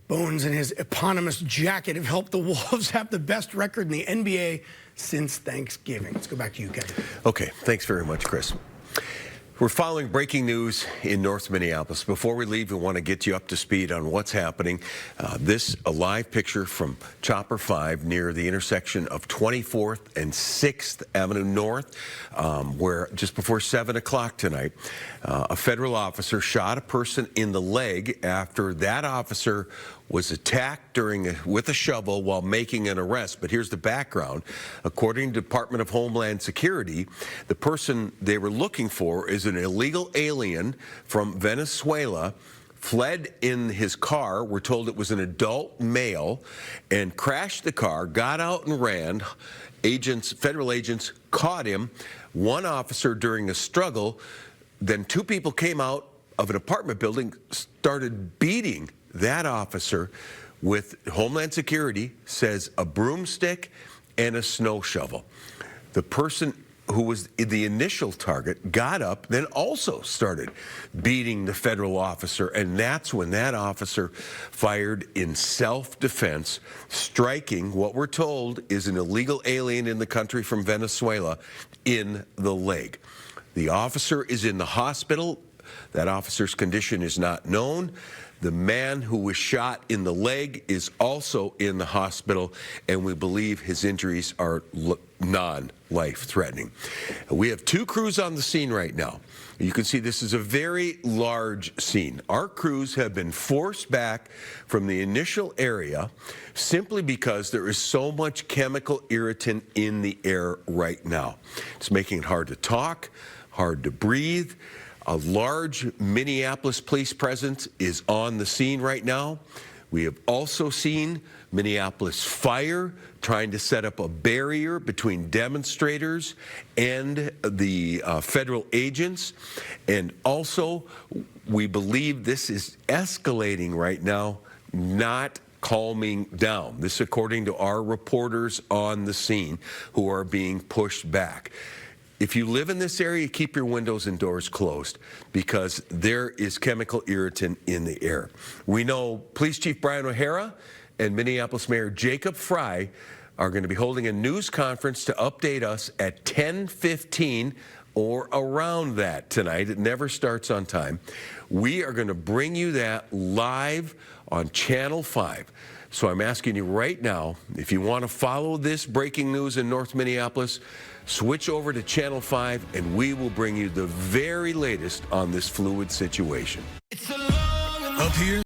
[SPEAKER 10] Bones and his eponymous jacket have helped the Wolves have the best record in the NBA since Thanksgiving. Let's go back to you, Kevin.
[SPEAKER 1] Okay, thanks very much, Chris. We're following breaking news in North Minneapolis. Before we leave, we want to get you up to speed on what's happening. A live picture from Chopper 5 near the intersection of 24th and 6th Avenue North, where just before 7 o'clock tonight, a federal officer shot a person in the leg after that officer was attacked with a shovel while making an arrest. But here's the background. According to Department of Homeland Security, the person they were looking for is an illegal alien from Venezuela, fled in his car. We're told it was an adult male, and crashed the car, got out and ran. Federal agents caught him. One officer during a struggle. Then two people came out of an apartment building, started beating that officer with, Homeland Security says, a broomstick and a snow shovel. The person who was the initial target got up, then also started beating the federal officer, and that's when that officer fired in self-defense, striking what we're told is an illegal alien in the country from Venezuela in the leg. The officer is in the hospital. That officer's condition is not known. The man who was shot in the leg is also in the hospital, and we believe his injuries are non-life-threatening. We have two crews on the scene right now. You can see this is a very large scene. Our crews have been forced back from the initial area simply because there is so much chemical irritant in the air right now. It's making it hard to talk, hard to breathe. A large Minneapolis police presence is on the scene right now. We have also seen Minneapolis Fire trying to set up a barrier between demonstrators and the federal agents. And also, we believe this is escalating right now, not calming down. This according to our reporters on the scene who are being pushed back. If you live in this area, keep your windows and doors closed because there is chemical irritant in the air. We know Police Chief Brian O'Hara and Minneapolis Mayor Jacob Frey are going to be holding a news conference to update us at 10:15 or around that tonight. It never starts on time. We are going to bring you that live on Channel 5. So I'm asking you right now, if you want to follow this breaking news in North Minneapolis, switch over to Channel 5, and we will bring you the very latest on this fluid situation.
[SPEAKER 19] Up here.